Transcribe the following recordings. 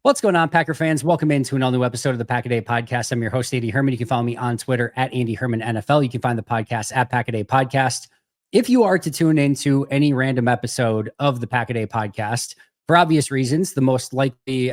What's going on, Packer fans? Welcome into an all-new episode of the Pack-A-Day Podcast. I'm your host, Andy Herman. You can follow me on Twitter at Andy Herman NFL. You can find the podcast at Pack-A-Day Podcast. If you are to tune into any random episode of the Pack-A-Day Podcast, for obvious reasons, the most likely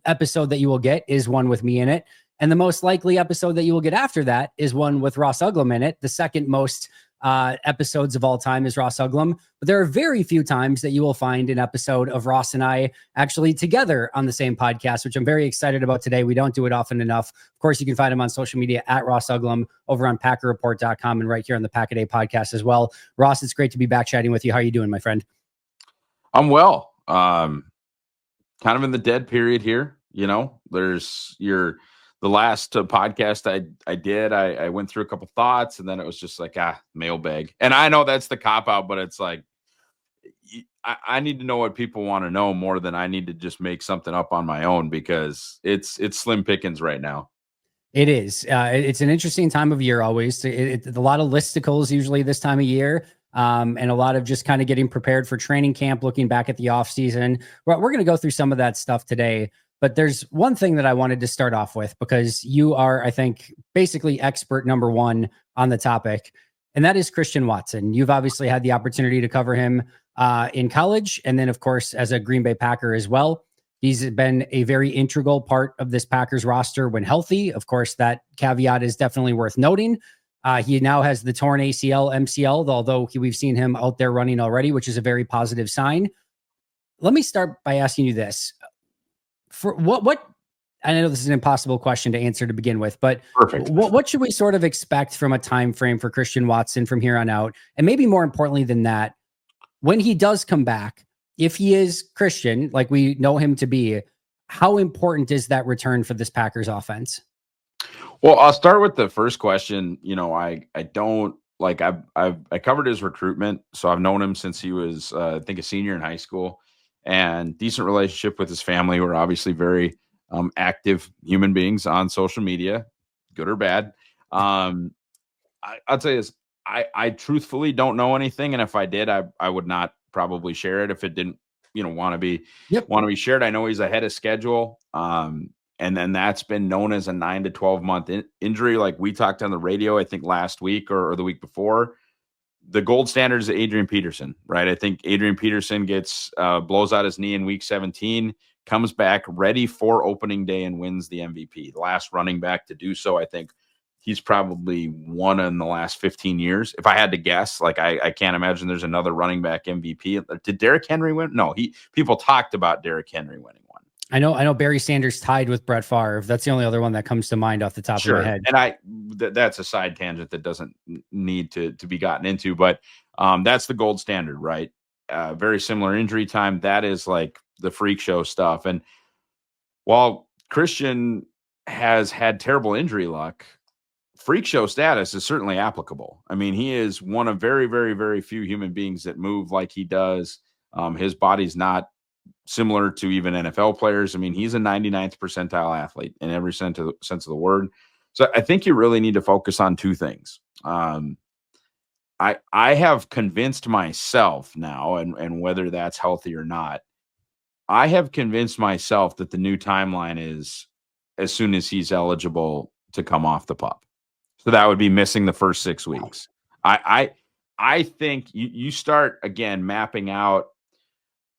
episode that you will get is one with me in it. And the most likely episode that you will get after that is one with Ross Uglem in it. The second most episodes of all time is Ross Uglem. But there are very few times that you will find an episode of Ross and I actually together on the same podcast, which I'm very excited about today. We don't do it often enough. Of course, you can find him on social media at Ross Uglem over on PackerReport.com and right here on the Pack-A-Day Podcast as well. Ross, it's great to be back chatting with you. How are you doing, my friend? I'm well. Kind of in the dead period here. You know, the last podcast I did, I went through a couple thoughts and then it was just like, mailbag. And I know that's the cop out, but it's like, I need to know what people want to know more than I need to just make something up on my own, because it's slim pickings right now. It is. It's an interesting time of year always. It's a lot of listicles usually this time of year. And a lot of just kind of getting prepared for training camp, looking back at the offseason. We're going to go through some of that stuff today. But there's one thing that I wanted to start off with, because you are, I think, basically expert number one on the topic, and that is Christian Watson. You've obviously had the opportunity to cover him in college, and then, of course, as a Green Bay Packer as well. He's been a very integral part of this Packers roster when healthy. Of course, that caveat is definitely worth noting. He now has the torn ACL, MCL, although we've seen him out there running already, which is a very positive sign. Let me start by asking you this. For what I know this is an impossible question to answer to begin with, but Perfect. What should we sort of expect from a time frame for Christian Watson from here on out? And maybe more importantly than that, when he does come back, if he is Christian, like we know him to be, how important is that return for this Packers offense? Well, I'll start with the first question. You know, I don't like, I covered his recruitment. So I've known him since he was, I think, a senior in high school, and decent relationship with his family. We're obviously very active human beings on social media, good or bad. I'll tell you this, I truthfully don't know anything. And if I did, I would not probably share it if it didn't, want to be shared. I know he's ahead of schedule. And then that's been known as a 9 to 12 month injury. Like we talked on the radio, I think last week or the week before. The gold standard is Adrian Peterson, right? I think Adrian Peterson gets blows out his knee in week 17, comes back ready for opening day and wins the MVP. The last running back to do so, I think he's probably one in the last 15 years. If I had to guess, like I can't imagine there's another running back MVP. Did Derrick Henry win? No, people talked about Derrick Henry winning one. I know Barry Sanders tied with Brett Favre. That's the only other one that comes to mind off the top of my head. And that's a side tangent that doesn't need to be gotten into, but that's the gold standard, right? Very similar injury time. That is like the freak show stuff. And while Christian has had terrible injury luck, freak show status is certainly applicable. I mean, he is one of very, very, very few human beings that move like he does. His body's not similar to even NFL players. I mean, he's a 99th percentile athlete in every sense of the word. So I think you really need to focus on two things. I have convinced myself now, and whether that's healthy or not, I have convinced myself that the new timeline is as soon as he's eligible to come off the pup. So that would be missing the first 6 weeks. I think you start again mapping out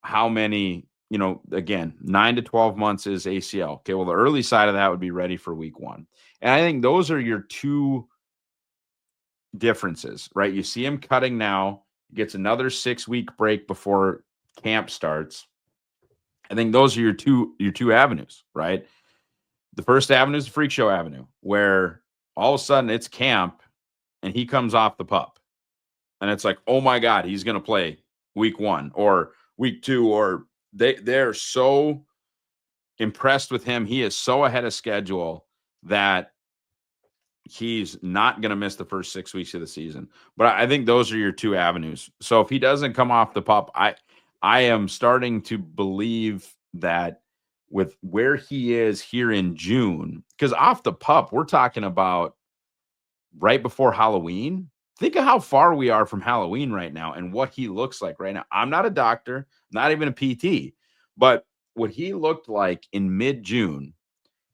how many, again, 9 to 12 months is ACL. Okay, well, the early side of that would be ready for week 1. And I think those are your two differences, right? You see him cutting now, gets another 6-week break before camp starts. I think those are your two avenues, right? The first avenue is the freak show avenue, where all of a sudden it's camp and he comes off the pup. And it's like, oh my God, he's going to play week 1 or week 2, or they're so impressed with him. He is so ahead of schedule that he's not going to miss the first 6 weeks of the season. But I think those are your two avenues. So if he doesn't come off the pup, I am starting to believe that with where he is here in June, because off the pup, we're talking about right before Halloween. Think of how far we are from Halloween right now and what he looks like right now. I'm not a doctor, not even a PT, but what he looked like in mid-June,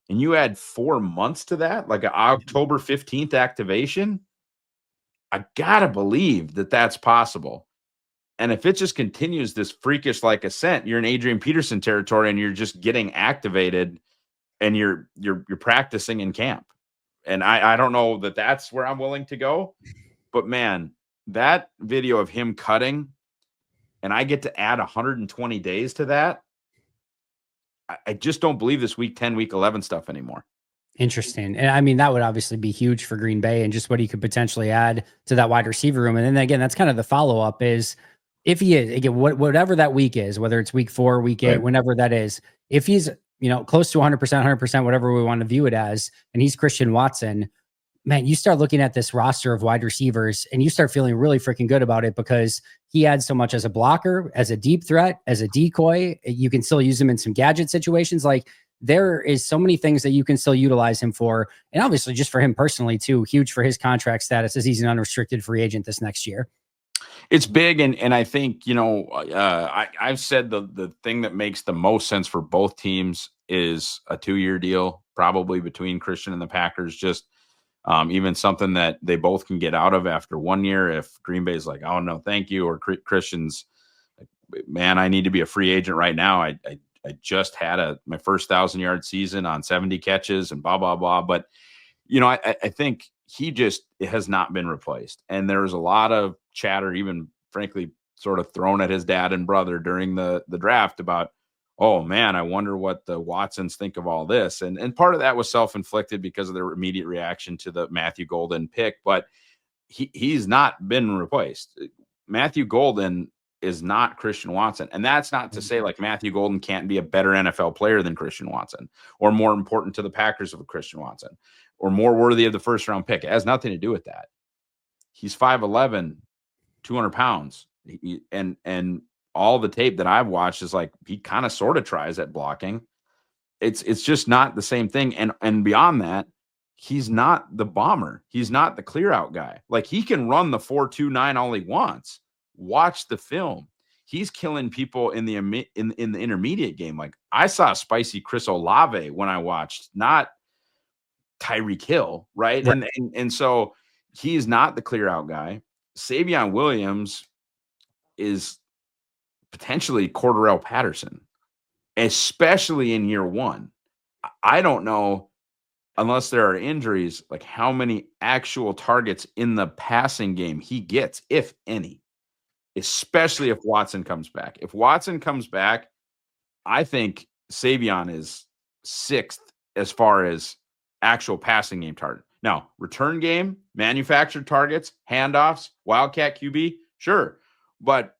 and you add 4 months to that, like an October 15th activation, I gotta believe that that's possible. And if it just continues this freakish like ascent, you're in Adrian Peterson territory and you're just getting activated and you're practicing in camp. And I don't know that that's where I'm willing to go, but man, that video of him cutting and I get to add 120 days to that. I just don't believe this week 10, week 11 stuff anymore. Interesting. And I mean, that would obviously be huge for Green Bay and just what he could potentially add to that wide receiver room. And then again, that's kind of the follow up is if he is, again, whatever that week is, whether it's week 4, week 8, whenever that is, if he's, close to 100%, whatever we want to view it as, and he's Christian Watson, man, you start looking at this roster of wide receivers and you start feeling really freaking good about it because he adds so much as a blocker, as a deep threat, as a decoy. You can still use him in some gadget situations. Like there is so many things that you can still utilize him for. And obviously just for him personally too, huge for his contract status as he's an unrestricted free agent this next year. It's big. And I think, I've said the thing that makes the most sense for both teams is a 2-year deal, probably between Christian and the Packers, just even something that they both can get out of after 1 year. If Green Bay's like, oh no, thank you. Or Christian's like, man, I need to be a free agent right now. I just had my first 1,000-yard season on 70 catches and blah, blah, blah. But, I think he just has not been replaced. And there's a lot of chatter, even frankly, sort of thrown at his dad and brother during the draft about, oh man, I wonder what the Watsons think of all this. And part of that was self-inflicted because of their immediate reaction to the Matthew Golden pick, but he's not been replaced. Matthew Golden is not Christian Watson. And that's not to say like Matthew Golden can't be a better NFL player than Christian Watson or more important to the Packers of a Christian Watson or more worthy of the first round pick. It has nothing to do with that. He's 5'11", 200 pounds. And all the tape that I've watched is like, he kind of sort of tries at blocking. It's just not the same thing. And beyond that, he's not the bomber. He's not the clear out guy. Like he can run the 4.29 all he wants. Watch the film. He's killing people in the intermediate game. Like I saw spicy Chris Olave when I watched, not Tyreek Hill, right? And so he's not the clear out guy. Savion Williams is potentially Cordarrelle Patterson, especially in year 1. I don't know, unless there are injuries, like how many actual targets in the passing game he gets, if any, especially if Watson comes back. If Watson comes back, I think Savion is 6th as far as actual passing game target. Now, return game, manufactured targets, handoffs, Wildcat QB, sure. But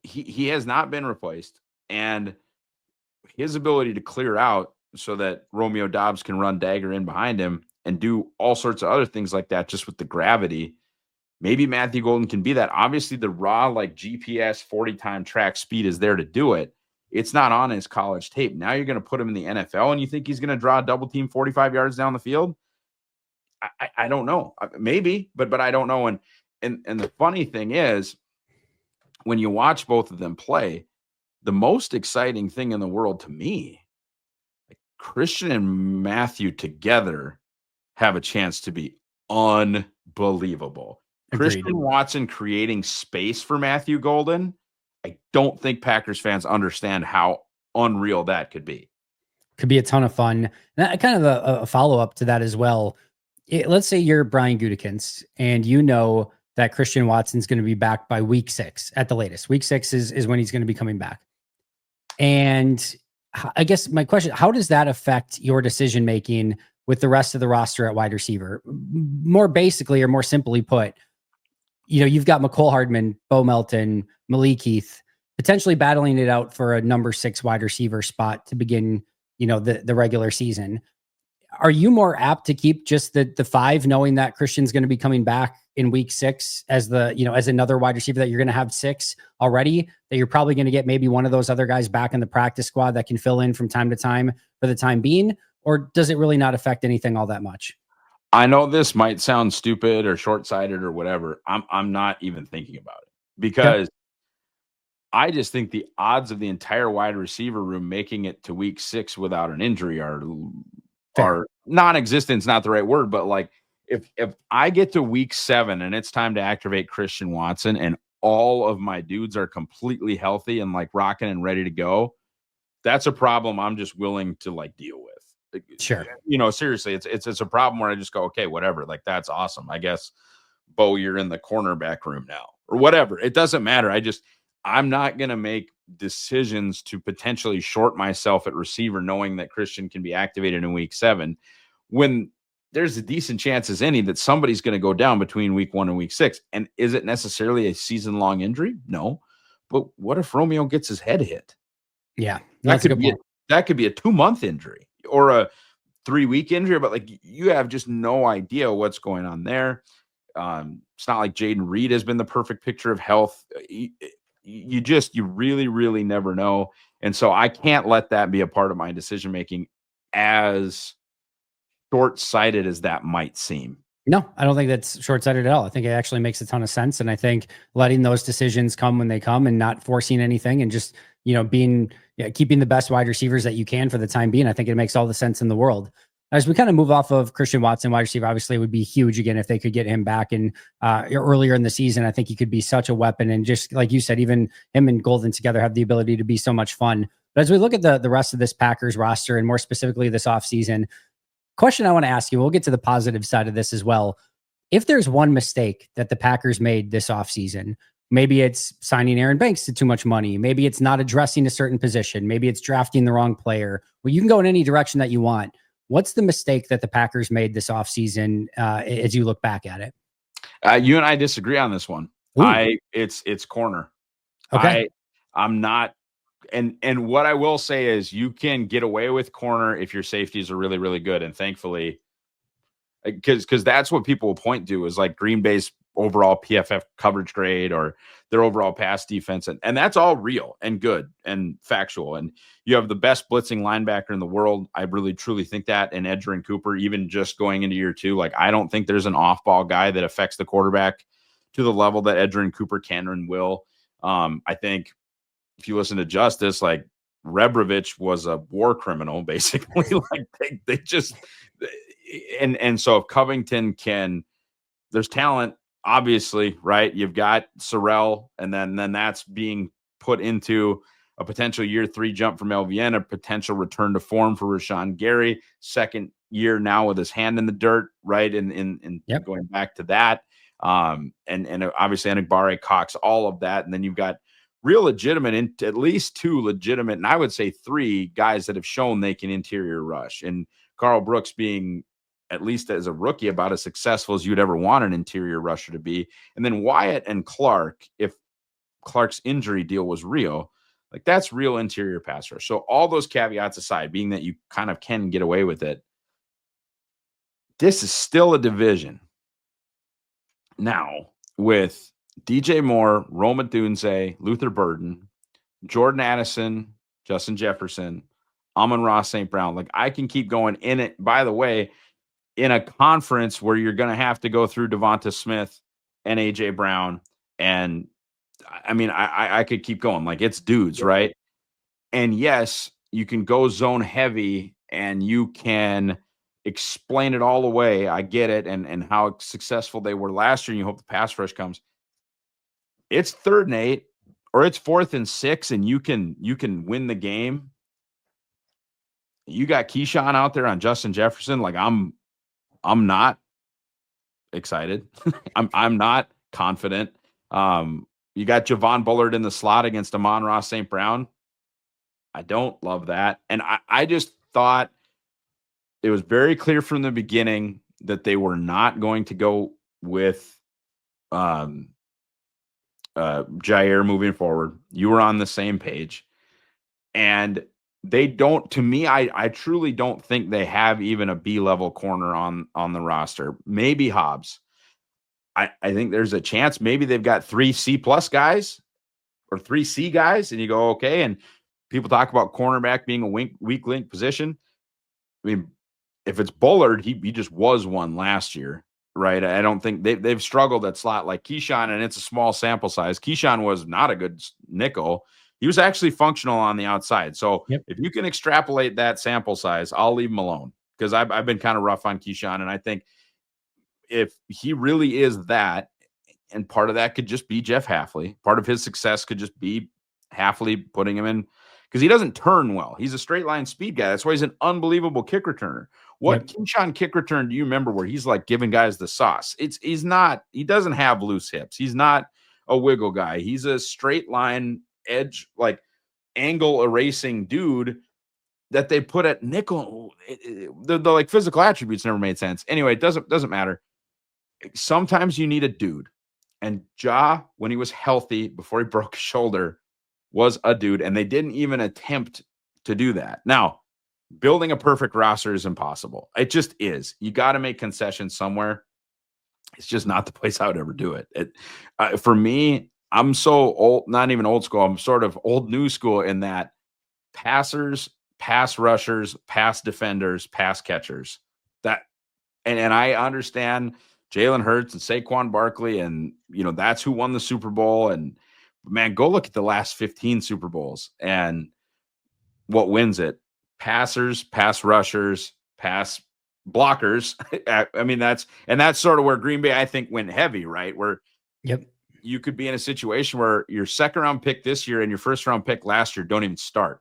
he has not been replaced. And his ability to clear out so that Romeo Doubs can run dagger in behind him and do all sorts of other things like that just with the gravity. Maybe Matthew Golden can be that. Obviously, the raw like GPS 40-time track speed is there to do it. It's not on his college tape. Now you're going to put him in the NFL and you think he's going to draw a double team 45 yards down the field? I don't know. Maybe, but I don't know. And the funny thing is, when you watch both of them play, the most exciting thing in the world to me, like Christian and Matthew together have a chance to be unbelievable. Agreed. Christian Watson creating space for Matthew Golden. I don't think Packers fans understand how unreal that could be. Could be a ton of fun. And kind of a follow-up to that as well. Let's say you're Brian Gutekunst and you know that Christian Watson's going to be back by week 6 at the latest. Week 6 is when he's going to be coming back. And I guess my question, how does that affect your decision-making with the rest of the roster at wide receiver? More basically, or more simply put, you've got McCole Hardman, Bo Melton, Malik Heath, potentially battling it out for a number 6 wide receiver spot to begin, the regular season. Are you more apt to keep just the 5, knowing that Christian's going to be coming back in week 6 as as another wide receiver that you're going to have 6 already, that you're probably going to get maybe one of those other guys back in the practice squad that can fill in from time to time for the time being? Or does it really not affect anything all that much? I know this might sound stupid or short-sighted or whatever. I'm not even thinking about it because I just think the odds of the entire wide receiver room making it to week 6 without an injury are non-existent. It's not the right word, but like if I get to week 7 and it's time to activate Christian Watson and all of my dudes are completely healthy and like rocking and ready to go, that's a problem I'm just willing to like deal with. Sure. Seriously, it's a problem where I just go, okay, whatever. Like, that's awesome. I guess, Bo, you're in the cornerback room now or whatever. It doesn't matter. I'm not going to make decisions to potentially short myself at receiver, knowing that Christian can be activated in week 7 when there's a decent chance as any that somebody's going to go down between week 1 and week 6. And is it necessarily a season-long injury? No. But what if Romeo gets his head hit? Yeah, that's a good point. That could be a 2-month injury or a 3-week injury, but like you have just no idea what's going on there. It's not like Jaden Reed has been the perfect picture of health. You really, really never know. And so I can't let that be a part of my decision making, as short-sighted as that might seem. No, I don't think that's short-sighted at all. I think it actually makes a ton of sense. And I think letting those decisions come when they come and not forcing anything and just, keeping the best wide receivers that you can for the time being, I think it makes all the sense in the world. As we kind of move off of Christian Watson, wide receiver, obviously it would be huge again if they could get him back. And earlier in the season, I think he could be such a weapon. And just like you said, even him and Golden together have the ability to be so much fun. But as we look at the rest of this Packers roster and more specifically this offseason, question I want to ask you, we'll get to the positive side of this as well. If there's one mistake that the Packers made this offseason, maybe it's signing Aaron Banks to too much money. Maybe it's not addressing a certain position. Maybe it's drafting the wrong player. Well, you can go in any direction that you want. What's the mistake that the Packers made this offseason as you look back at it? You and I disagree on this one. Ooh. It's corner. Okay. I'm not. And what I will say is you can get away with corner if your safeties are really, really good. And thankfully, because that's what people will point to is like Green Bay's overall PFF coverage grade or their overall pass defense. And that's all real and good and factual. And you have the best blitzing linebacker in the world. I really, truly think that. And Edgerrin Cooper, even just going into year 2, like I don't think there's an off-ball guy that affects the quarterback to the level that Edgerrin Cooper can and will. I think if you listen to Justice, like Rebrovich was a war criminal, basically. Like they just and so if Covington can, there's talent, obviously, right? You've got Sorrell, and then that's being put into a potential year 3 jump from LVN, a potential return to form for Rashawn Gary, second year now with his hand in the dirt, right? And Yep. Going back to that. And obviously Enigbare, Cox, all of that. And then you've got real legitimate, at least 2 legitimate, and I would say 3 guys that have shown they can interior rush. And Carl Brooks being, at least as a rookie, about as successful as you'd ever want an interior rusher to be. And then Wyatt and Clark, if Clark's injury deal was real, like that's real interior pass rush. So all those caveats aside, being that you kind of can get away with it, this is still a division now with DJ Moore, Rome Odunze, Luther Burden, Jordan Addison, Justin Jefferson, Amon-Ra St. Brown. Like I can keep going in it. By the way, in a conference where you're going to have to go through Devonta Smith and AJ Brown. And I mean, I could keep going. Like it's dudes, right? And yes, you can go zone heavy and you can explain it all away. I get it. And how successful they were last year. And you hope the pass rush comes. It's 3rd and 8 or it's 4th and 6 and you can win the game. You got Keyshawn out there on Justin Jefferson. Like I'm not excited. I'm not confident. You got Javon Bullard in the slot against Amon-Ra St. Brown. I don't love that. And I just thought it was very clear from the beginning that they were not going to go with Jair moving forward. You were on the same page. And they don't, to me, I truly don't think they have even a B-level corner on the roster. Maybe Hobbs. I think there's a chance maybe they've got 3 C+ guys or 3 C guys, and you go, okay. And people talk about cornerback being a weak link position. I mean, if it's Bullard, he just was one last year, right? I don't think they've struggled at slot like Keyshawn, and it's a small sample size. Keyshawn was not a good nickel. He was actually functional on the outside. So if you can extrapolate that sample size, I'll leave him alone, because I've been kind of rough on Keyshawn, and I think if he really is that, and part of that could just be Jeff Hafley. Part of his success could just be Hafley putting him in, because he doesn't turn well. He's a straight line speed guy. That's why he's an unbelievable kick returner. What Keyshawn kick return do you remember where he's like giving guys the sauce? He doesn't have loose hips. He's not a wiggle guy. He's a straight line edge, like angle erasing dude that they put at nickel. The like physical attributes never made sense. Anyway, it doesn't matter. Sometimes you need a dude. And Ja, when he was healthy before he broke his shoulder, was a dude, and they didn't even attempt to do that. Now, building a perfect roster is impossible. It just is. You got to make concessions somewhere. It's just not the place I would ever do it. For me, I'm so old, not even old school. I'm sort of old new school in that passers, pass rushers, pass defenders, pass catchers. And I understand Jalen Hurts and Saquon Barkley, and that's who won the Super Bowl. And man, go look at the last 15 Super Bowls and what wins it: passers, pass rushers, pass blockers. I mean, that's sort of where Green Bay, I think, went heavy, right? Where you could be in a situation where your second round pick this year and your first round pick last year don't even start.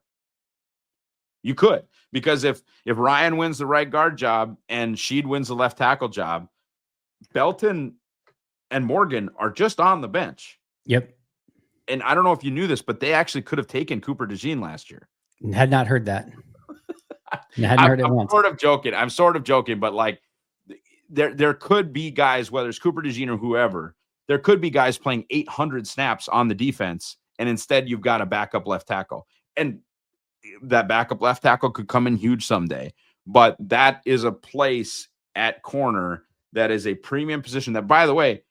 You could, because if Ryan wins the right guard job and Sheed wins the left tackle job, Belton and Morgan are just on the bench. And I don't know if you knew this, but they actually could have taken Cooper DeJean last year. Had not heard that. Heard it once. I'm sort of joking, but like there could be guys, whether it's Cooper DeJean or whoever, there could be guys playing 800 snaps on the defense, and instead you've got a backup left tackle. And that backup left tackle could come in huge someday. But that is a place at corner that is a premium position that, by the way,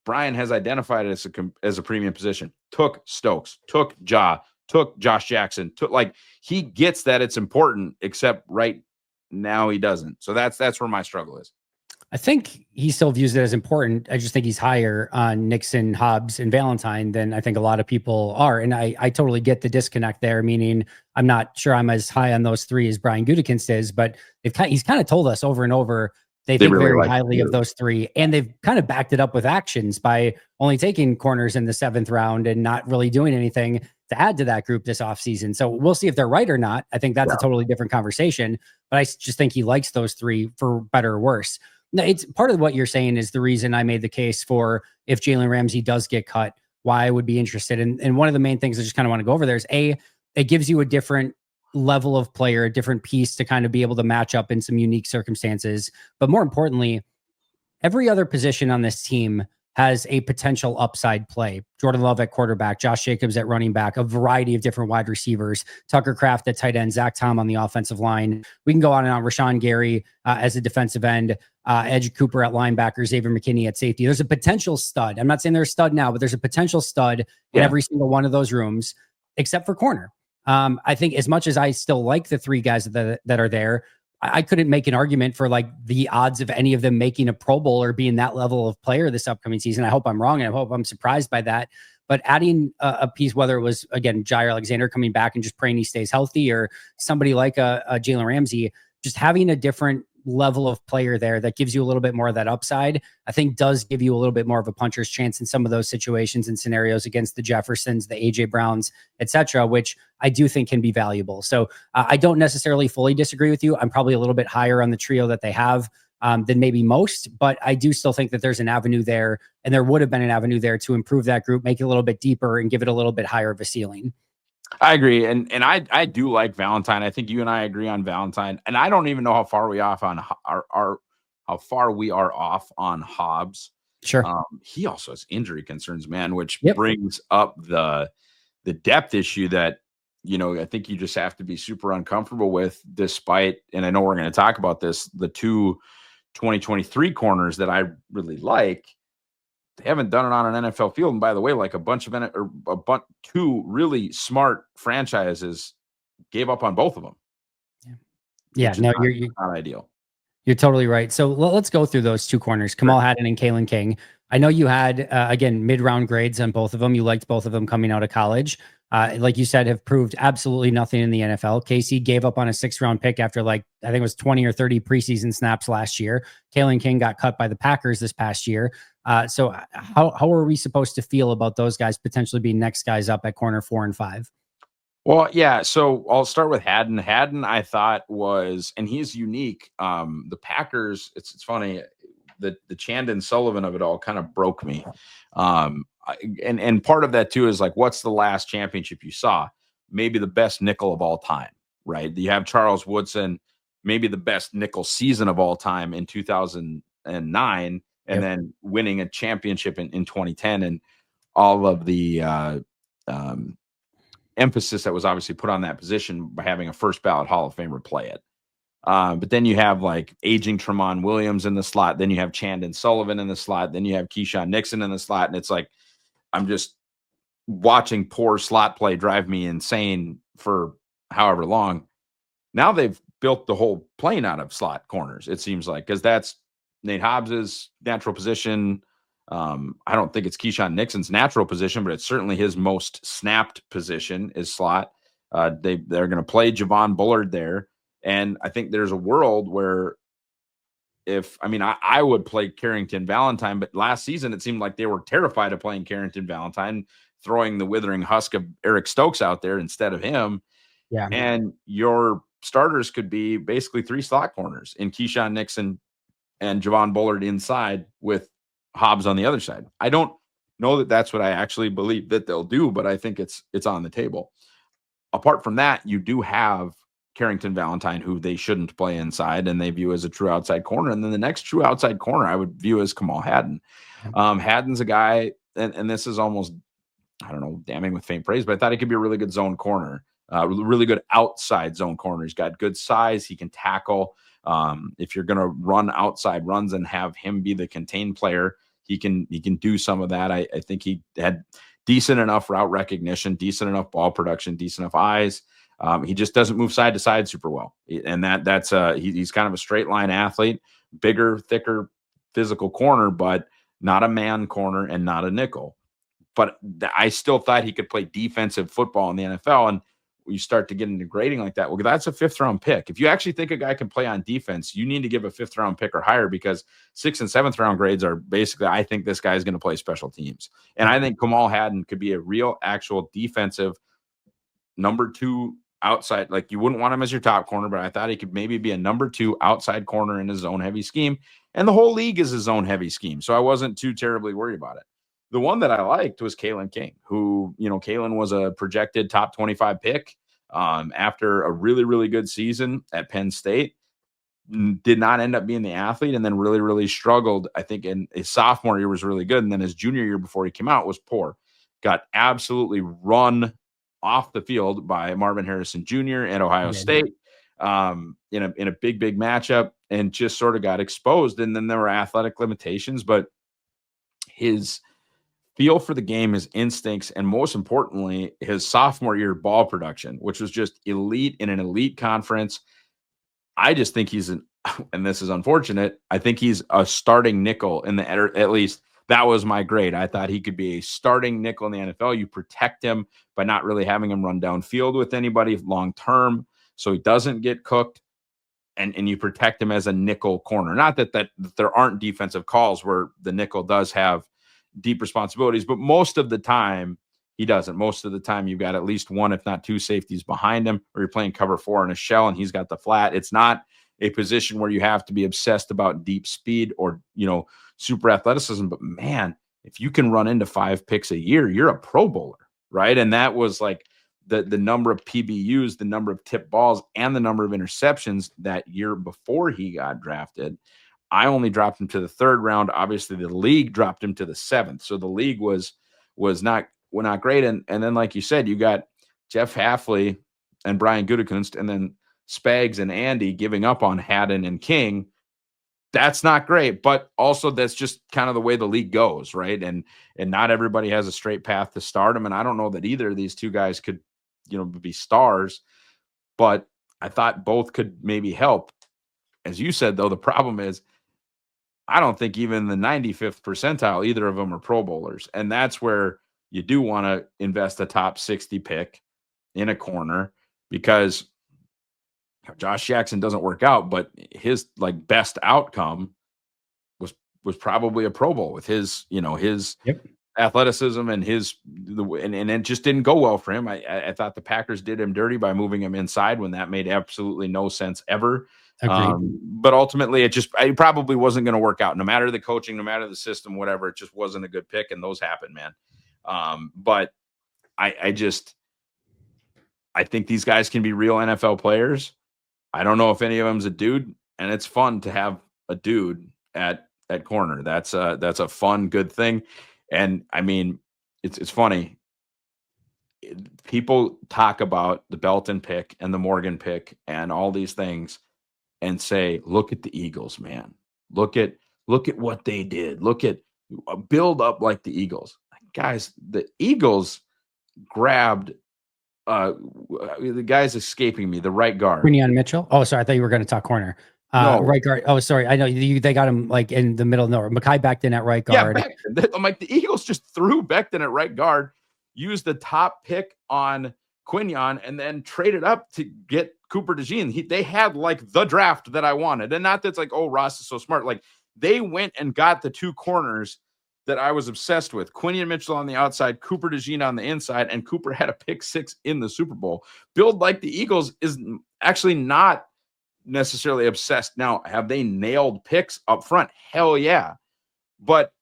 Brian has identified as a premium position. Took Stokes, took Ja, took Josh Jackson, he gets that it's important, except right now he doesn't. So that's where my struggle is. I think he still views it as important. I just think he's higher on Nixon, Hobbs, and Valentine than I think a lot of people are. And I totally get the disconnect there, meaning I'm not sure I'm as high on those three as Brian Gutekunst is, but he's kind of told us over and over they think really very highly of those three. And they've kind of backed it up with actions by only taking corners in the 7th round and not really doing anything to add to that group this offseason. So we'll see if they're right or not. I think that's a totally different conversation, but I just think he likes those three for better or worse. No, it's part of what you're saying is the reason I made the case for if Jalen Ramsey does get cut, why I would be interested. And one of the main things I just kind of want to go over there is it gives you a different level of player, a different piece to kind of be able to match up in some unique circumstances. But more importantly, every other position on this team has a potential upside play. Jordan Love at quarterback, Josh Jacobs at running back, a variety of different wide receivers, Tucker Kraft at tight end, Zach Tom on the offensive line. We can go on and on. Rashawn Gary as a defensive end, Edge Cooper at linebacker, Xavier McKinney at safety. There's a potential stud. I'm not saying they're a stud now, but there's a potential stud in every single one of those rooms, except for corner. I think as much as I still like the three guys that are there, I couldn't make an argument for like the odds of any of them making a Pro Bowl or being that level of player this upcoming season. I hope I'm wrong, and I hope I'm surprised by that. But adding a piece, whether it was, again, Jair Alexander coming back and just praying he stays healthy, or somebody like a Jalen Ramsey, just having a different level of player there that gives you a little bit more of that upside, I think does give you a little bit more of a puncher's chance in some of those situations and scenarios against the Jeffersons, the AJ Browns, etc., which I do think can be valuable. So I don't necessarily fully disagree with you. I'm probably a little bit higher on the trio that they have than maybe most, but I do still think that there's an avenue there, and there would have been an avenue there to improve that group, make it a little bit deeper, and give it a little bit higher of a ceiling. I agree. And I do like Valentine. I think you and I agree on Valentine. And I don't even know how far we off on how far we are off on Hobbs. Sure. He also has injury concerns, man, which brings up the depth issue that, I think you just have to be super uncomfortable with, despite, and I know we're going to talk about this, the two 2023 corners that I really like. They haven't done it on an NFL field. And by the way, like two really smart franchises gave up on both of them. Yeah. No, you're not ideal. You're totally right. So let's go through those two corners, Kamal Hadden and Kalen King. I know you had, again, mid-round grades on both of them. You liked both of them coming out of college. Like you said, have proved absolutely nothing in the NFL. Casey gave up on a 6th-round pick after I think it was 20 or 30 preseason snaps last year. Kalen King got cut by the Packers this past year. So how are we supposed to feel about those guys potentially being next guys up at corner 4 and 5? Well, yeah. So I'll start with Hadden. Hadden, I thought was, and he's unique. The Packers. It's funny. The Chandon Sullivan of it all kind of broke me. And part of that too is like, what's the last championship you saw? Maybe the best nickel of all time, right? You have Charles Woodson, maybe the best nickel season of all time in 2009, and then winning a championship in 2010, and all of the emphasis that was obviously put on that position by having a first ballot Hall of Famer play it. But then you have like aging Tremont Williams in the slot. Then you have Chandon Sullivan in the slot. Then you have Keyshawn Nixon in the slot. And it's like, I'm just watching poor slot play drive me insane for however long. Now they've built the whole plane out of slot corners, it seems like, because that's Nate Hobbs's natural position. I don't think it's Keyshawn Nixon's natural position, but it's certainly his most snapped position is slot. They're going to play Javon Bullard there. And I think there's a world where I would play Carrington Valentine, but last season it seemed like they were terrified of playing Carrington Valentine, throwing the withering husk of Eric Stokes out there instead of him. Yeah. And your starters could be basically 3 slot corners in Keyshawn Nixon and Javon Bullard inside with Hobbs on the other side. I don't know that that's what I actually believe that they'll do, but I think it's on the table. Apart from that, you do have Carrington Valentine, who they shouldn't play inside and they view as a true outside corner. And then the next true outside corner I would view as Kamal Hadden. Hadden's a guy, and this is almost, I don't know, damning with faint praise, but I thought he could be a really good zone corner, really good outside zone corner. He's got good size. He can tackle. If you're going to run outside runs and have him be the contained player, he can do some of that. I think he had decent enough route recognition, decent enough ball production, decent enough eyes. He just doesn't move side to side super well. And he's kind of a straight line athlete, bigger, thicker, physical corner, but not a man corner and not a nickel. But I still thought he could play defensive football in the NFL. And you start to get into grading like that, well, that's a 5th-round pick. If you actually think a guy can play on defense, you need to give a 5th-round pick or higher, because 6th and 7th-round grades are basically, I think this guy is going to play special teams. And I think Kamal Hadden could be a real, actual defensive number 2 outside. Like, you wouldn't want him as your top corner, but I thought he could maybe be a number 2 outside corner in his zone heavy scheme. And the whole league is a zone heavy scheme. So I wasn't too terribly worried about it. The one that I liked was Kalen King, who, Kalen was a projected top 25 pick after a really, really good season at Penn State. Did not end up being the athlete, and then really, really struggled. I think in his sophomore year was really good, and then his junior year before he came out was poor. Got absolutely run off the field by Marvin Harrison Jr. at Ohio State in a big, big matchup, and just sort of got exposed. And then there were athletic limitations, but his feel for the game, his instincts, and most importantly, his sophomore year ball production, which was just elite in an elite conference. I just think and this is unfortunate, I think he's a starting nickel at least that was my grade. I thought he could be a starting nickel in the NFL. You protect him by not really having him run downfield with anybody long term, so he doesn't get cooked. And you protect him as a nickel corner. Not that there aren't defensive calls where the nickel does have deep responsibilities, but most of the time he doesn't. Most of the time you've got at least 1, if not 2 safeties behind him, or you're playing cover 4 in a shell and he's got the flat. It's not a position where you have to be obsessed about deep speed or, super athleticism, but man, if you can run into 5 picks a year, you're a Pro Bowler, right? And that was like the number of PBUs, the number of tip balls, and the number of interceptions that year before he got drafted. I only dropped him to the 3rd round. Obviously, the league dropped him to the 7th. So the league was not great. And then, like you said, you got Jeff Hafley and Brian Gutekunst, and then Spags and Andy giving up on Hadden and King. That's not great, but also that's just kind of the way the league goes, right? And not everybody has a straight path to stardom. And I don't know that either of these 2 guys could, be stars, but I thought both could maybe help. as you said, though, the problem is I don't think even the 95th percentile, either of them are Pro Bowlers. And that's where you do want to invest a top 60 pick in a corner, because Josh Jackson doesn't work out, but his like best outcome was probably a Pro Bowl with his, his Yep. athleticism and and it just didn't go well for him. I thought the Packers did him dirty by moving him inside when that made absolutely no sense ever. Agreed. But ultimately it probably wasn't going to work out, no matter the coaching, no matter the system, whatever. It just wasn't a good pick, and those happen, man. But I think these guys can be real NFL players. I don't know if any of them's a dude, and it's fun to have a dude at corner. That's a fun, good thing. And I mean, it's funny. People talk about the Belton pick and the Morgan pick and all these things and say, look at the Eagles, man. Look at what they did. Look at build up like the Eagles. Guys, the Eagles grabbed the guy's escaping me, the right guard. Quinion Mitchell. Oh, sorry. I thought you were going to talk corner. No. Right guard. Oh, sorry. I know they got him like in the middle of nowhere. Mekhi Becton at right guard. Yeah, I'm like, the Eagles just threw Becton at right guard, used the top pick on Quinion, and then traded up to get Cooper DeJean. They had like the draft that I wanted. And not that's like, oh, Ross is so smart. Like, they went and got the two corners that I was obsessed with. Quinion Mitchell on the outside, Cooper DeJean on the inside, and Cooper had a pick 6 in the Super Bowl. Build like the Eagles is actually not necessarily obsessed. Now, have they nailed picks up front? Hell yeah. But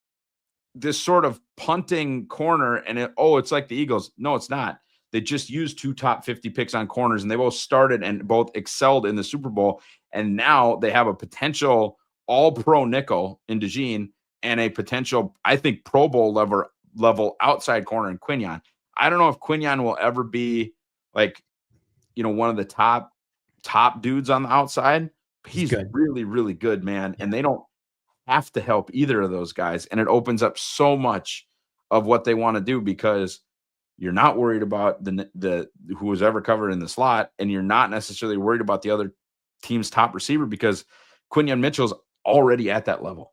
this sort of punting corner and it's like the Eagles. No, it's not. They just used 2 top 50 picks on corners, and they both started and both excelled in the Super Bowl. And now they have a potential all-pro nickel in DeJean and a potential, I think, Pro Bowl level outside corner in Quinion. I don't know if Quinion will ever be like, one of the top dudes on the outside. He's good. Really, really good, man. And they don't have to help either of those guys. And it opens up so much of what they want to do, because you're not worried about the who was ever covered in the slot, and you're not necessarily worried about the other team's top receiver, because Quinion Mitchell's already at that level.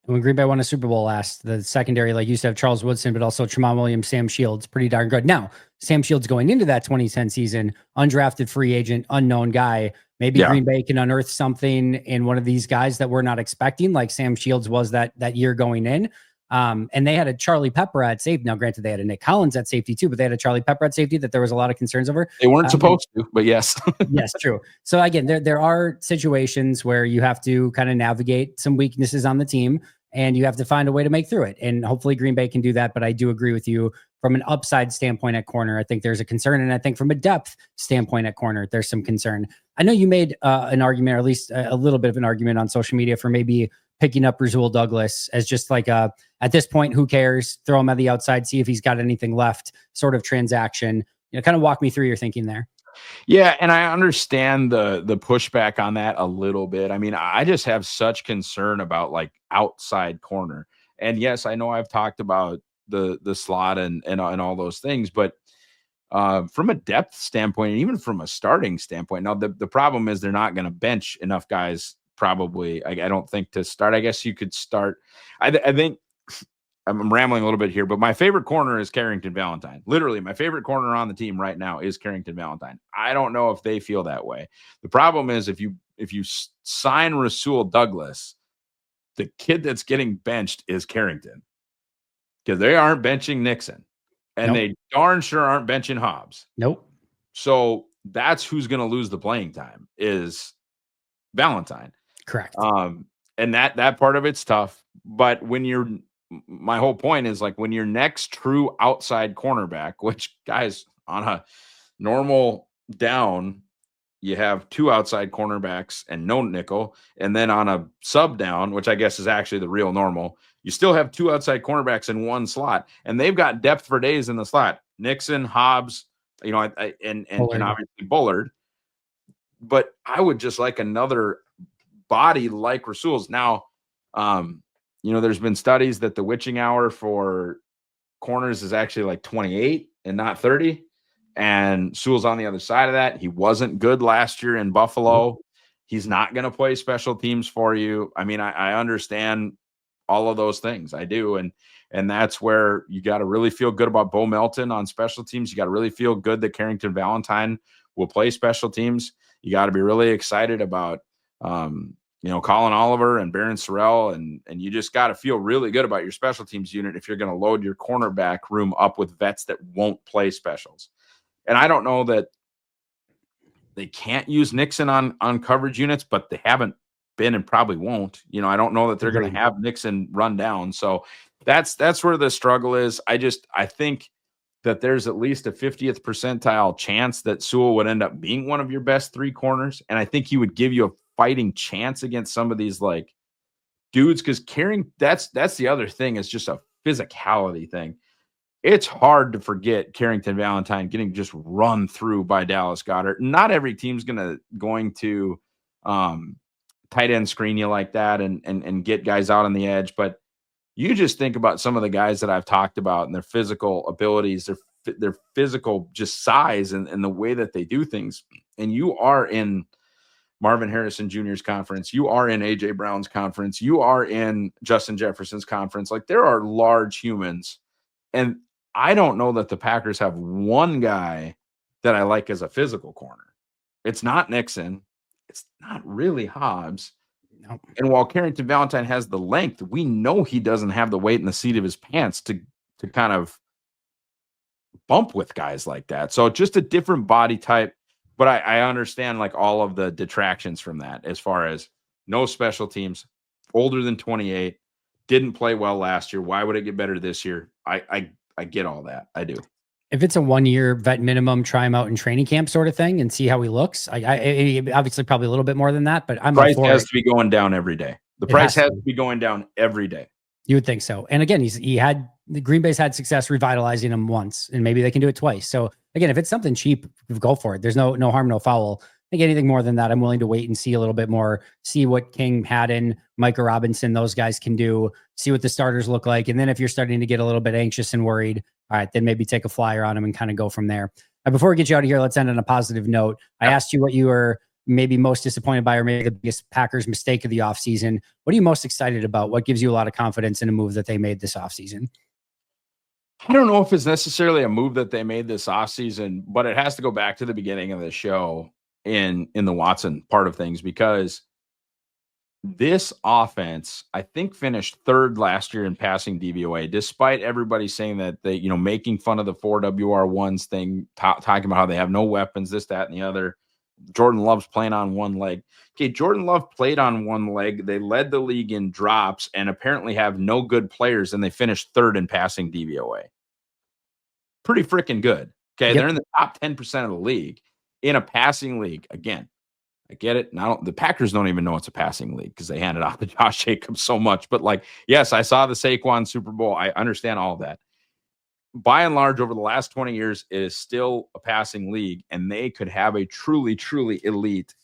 When Green Bay won a Super Bowl last, the secondary, like you said, Charles Woodson, but also Tramon Williams, Sam Shields, pretty darn good. Now, Sam Shields going into that 2010 season, undrafted free agent, unknown guy. Maybe Green Bay can unearth something in one of these guys that we're not expecting, like Sam Shields was that year going in. And they had a Charlie Pepper at safety. Now, granted, they had a Nick Collins at safety too, but they had a Charlie Pepper at safety that there was a lot of concerns over. They weren't supposed to, but yes. Yes, true. So again, there are situations where you have to kind of navigate some weaknesses on the team, and you have to find a way to make through it. And hopefully Green Bay can do that. But I do agree with you from an upside standpoint at corner. I think there's a concern. And I think from a depth standpoint at corner, there's some concern. I know you made an argument, or at least a little bit of an argument on social media for maybe picking up Rasul Douglas as just like at this point, who cares? Throw him at the outside, see if he's got anything left sort of transaction. Kind of walk me through your thinking there. Yeah, and I understand the pushback on that a little bit. I mean, I just have such concern about like outside corner. And yes, I know I've talked about the slot and all those things, but from a depth standpoint, and even from a starting standpoint, now the problem is they're not going to bench enough guys. Probably, I don't think, to start. I guess you could start. I think I'm rambling a little bit here, but my favorite corner is Carrington Valentine. Literally, my favorite corner on the team right now is Carrington Valentine. I don't know if they feel that way. The problem is if you sign Rasul Douglas, the kid that's getting benched is Carrington, because they aren't benching Nixon, and they darn sure aren't benching Hobbs. Nope. So that's who's going to lose the playing time is Valentine. Correct. And that part of it's tough. But my whole point is like when your next true outside cornerback, which guys on a normal down, you have 2 outside cornerbacks and no nickel. And then on a sub down, which I guess is actually the real normal, you still have 2 outside cornerbacks in 1 slot, and they've got depth for days in the slot. Nixon, Hobbs, and obviously Bullard. But I would just like another body like Rasul's. Now, there's been studies that the witching hour for corners is actually like 28 and not 30. And Sewell's on the other side of that. He wasn't good last year in Buffalo. He's not going to play special teams for you. I mean, I understand all of those things. I do. And that's where you got to really feel good about Bo Melton on special teams. You got to really feel good that Carrington Valentine will play special teams. You got to be really excited about, Colin Oliver and Barron Sorrell, and you just got to feel really good about your special teams unit if you're going to load your cornerback room up with vets that won't play specials. And I don't know that they can't use Nixon on coverage units, but they haven't been and probably won't. I don't know that they're going to have Nixon run down. So that's where the struggle is. I think that there's at least a 50th percentile chance that Sewell would end up being one of your best 3 corners. And I think he would give you a fighting chance against some of these like dudes, because that's the other thing, is just a physicality thing. It's hard to forget Carrington Valentine getting just run through by Dallas Goedert. Not every team's going to tight end screen you like that and get guys out on the edge. But you just think about some of the guys that I've talked about and their physical abilities, their physical just size and the way that they do things. And you are in Marvin Harrison Jr.'s conference. You are in A.J. Brown's conference. You are in Justin Jefferson's conference. Like, there are large humans. And I don't know that the Packers have one guy that I like as a physical corner. It's not Nixon. It's not really Hobbs. Nope. And while Carrington Valentine has the length, we know he doesn't have the weight in the seat of his pants to kind of bump with guys like that. So just a different body type. But I understand like all of the detractions from that, as far as no special teams, older than 28, didn't play well last year. Why would it get better this year? I get all that. I do. If it's a 1-year vet minimum, try him out in training camp sort of thing and see how he looks. I obviously probably a little bit more than that, but I'm price has to be going down every day. The price has to to be going down every day. You would think so. And again, the Green Bay's had success revitalizing him once, and maybe they can do it twice. So again, if it's something cheap, go for it. There's no harm, no foul. I think anything more than that, I'm willing to wait and see a little bit more, see what King, Haddon, Micah Robinson, those guys can do, see what the starters look like. And then if you're starting to get a little bit anxious and worried, all right, then maybe take a flyer on them and kind of go from there. Before we get you out of here, let's end on a positive note. I asked you what you were maybe most disappointed by, or maybe the biggest Packers mistake of the offseason. What are you most excited about? What gives you a lot of confidence in a move that they made this offseason? I don't know if it's necessarily a move that they made this offseason, but it has to go back to the beginning of the show in the Watson part of things, because this offense, I think, finished 3rd last year in passing DVOA, despite everybody saying that they, making fun of the 4WR1s thing, talking about how they have no weapons, this, that, and the other. Jordan Love's playing on one leg. Okay, Jordan Love played on one leg. They led the league in drops and apparently have no good players, and they finished 3rd in passing DVOA. Pretty freaking good. Okay, Yep. They're in the top 10% of the league in a passing league. Again, I get it. Now the Packers don't even know it's a passing league because they handed off to Josh Jacobs so much. But yes, I saw the Saquon Super Bowl. I understand all of that. By and large, over the last 20 years, it is still a passing league, and they could have a truly, truly elite,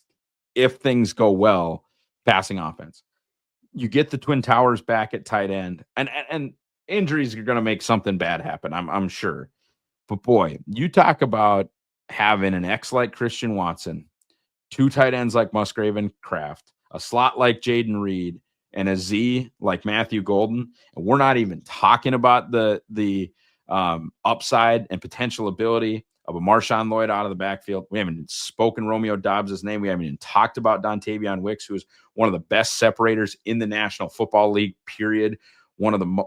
if things go well, passing offense. You get the Twin Towers back at tight end, and injuries are going to make something bad happen, I'm sure. But boy, you talk about having an X like Christian Watson, 2 tight ends like Musgrave and Kraft, a slot like Jaden Reed, and a Z like Matthew Golden. And we're not even talking about the upside and potential ability of a Marshawn Lloyd out of the backfield. We haven't spoken Romeo Dobbs' name. We haven't even talked about Dontavion Wicks, who is one of the best separators in the National Football League, period. One of the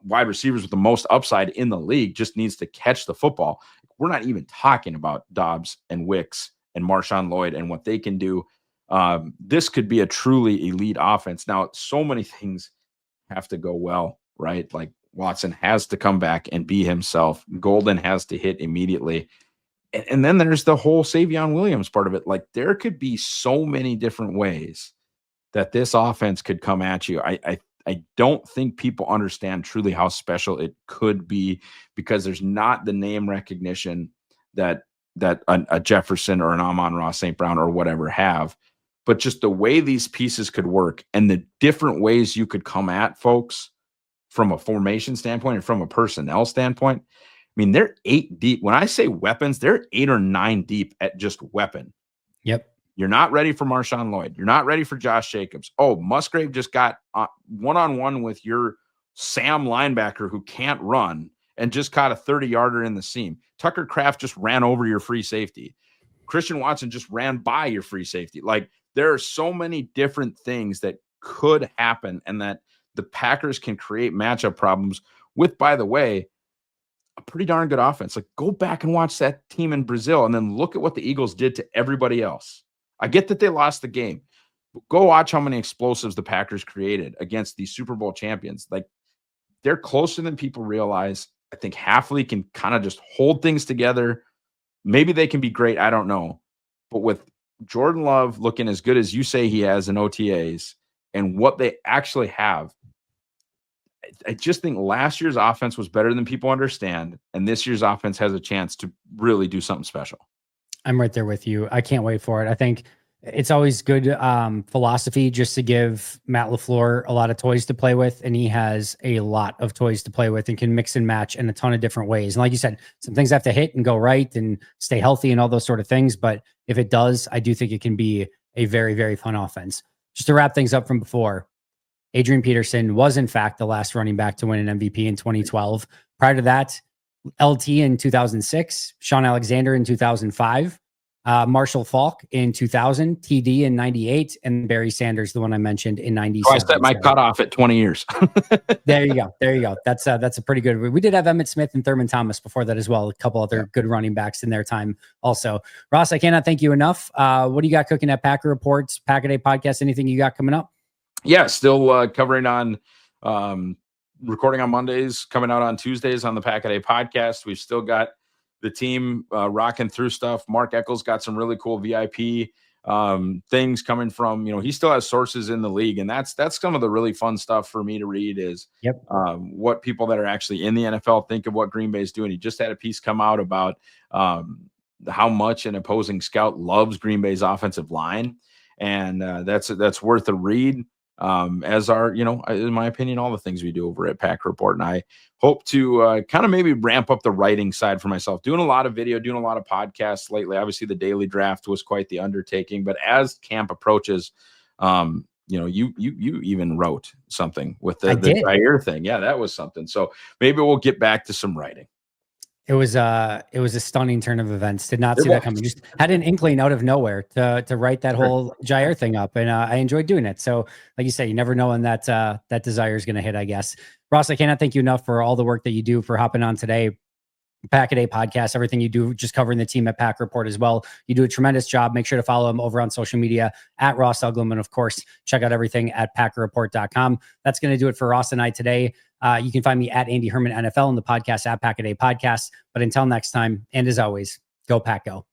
wide receivers with the most upside in the league, just needs to catch the football. We're not even talking about Dobbs and Wicks and Marshawn Lloyd and what they can do. This could be a truly elite offense. Now, so many things have to go well, right? Like, Watson has to come back and be himself. Golden has to hit immediately. And then there's the whole Savion Williams part of it. Like, there could be so many different ways that this offense could come at you. I don't think people understand truly how special it could be, because there's not the name recognition that a Jefferson or an Amon-Ra St. Brown or whatever have, but just the way these pieces could work and the different ways you could come at folks from a formation standpoint and from a personnel standpoint. I mean, they're 8 deep. When I say weapons, they're 8 or 9 deep at just weapon. Yep. You're not ready for Marshawn Lloyd. You're not ready for Josh Jacobs. Oh, Musgrave just got one-on-one with your Sam linebacker who can't run and just caught a 30-yarder in the seam. Tucker Kraft just ran over your free safety. Christian Watson just ran by your free safety. Like, there are so many different things that could happen and that the Packers can create matchup problems with, by the way, a pretty darn good offense. Like, go back and watch that team in Brazil and then look at what the Eagles did to everybody else. I get that they lost the game. But go watch how many explosives the Packers created against these Super Bowl champions. Like, they're closer than people realize. I think Halfley can kind of just hold things together. Maybe they can be great. I don't know. But with Jordan Love looking as good as you say he has in OTAs and what they actually have, I just think last year's offense was better than people understand. And this year's offense has a chance to really do something special. I'm right there with you. I can't wait for it. I think it's always good philosophy just to give Matt LaFleur a lot of toys to play with. And he has a lot of toys to play with and can mix and match in a ton of different ways. And like you said, some things have to hit and go right and stay healthy and all those sort of things. But if it does, I do think it can be a very, very fun offense. Just to wrap things up from before, Adrian Peterson was in fact the last running back to win an MVP in 2012. Prior to that, LT in 2006, Sean Alexander in 2005, Marshall Faulk in 2000, TD in 98, and Barry Sanders, the one I mentioned, in 97. So I set my cutoff at 20 years. There you go. There you go. That's a pretty good. We did have Emmitt Smith and Thurman Thomas before that as well. A couple other good running backs in their time also. Ross, I cannot thank you enough. What do you got cooking at Packer Reports, Pack-A-Day Podcast? Anything you got coming up? Yeah, still covering on recording on Mondays, coming out on Tuesdays on the Pack-A-Day Podcast. We've still got the team rocking through stuff. Mark Eckel's got some really cool VIP things coming from, he still has sources in the league. And that's some of the really fun stuff for me to read is what people that are actually in the NFL think of what Green Bay is doing. He just had a piece come out about how much an opposing scout loves Green Bay's offensive line. And that's worth a read. As are, in my opinion, all the things we do over at Pack Report. And I hope to kind of maybe ramp up the writing side for myself, doing a lot of video, doing a lot of podcasts lately. Obviously, the daily draft was quite the undertaking, but as camp approaches, you even wrote something with the Jair thing. Yeah, that was something. So maybe we'll get back to some writing. It was a stunning turn of events. Did not see that coming. Just had an inkling out of nowhere to write that whole Jair thing up, and I enjoyed doing it. So, like you say, you never know when that desire is going to hit, I guess. Ross, I cannot thank you enough for all the work that you do, for hopping on today. Pack-A-Day Podcast, everything you do, just covering the team at Pack Report as well. You do a tremendous job. Make sure to follow him over on social media at Ross Uglem. And of course, check out everything at packerreport.com. That's going to do it for Ross and I today. You can find me at Andy Herman NFL and the podcast at Pack-A-Day Podcast. But until next time, and as always, go Pack Go.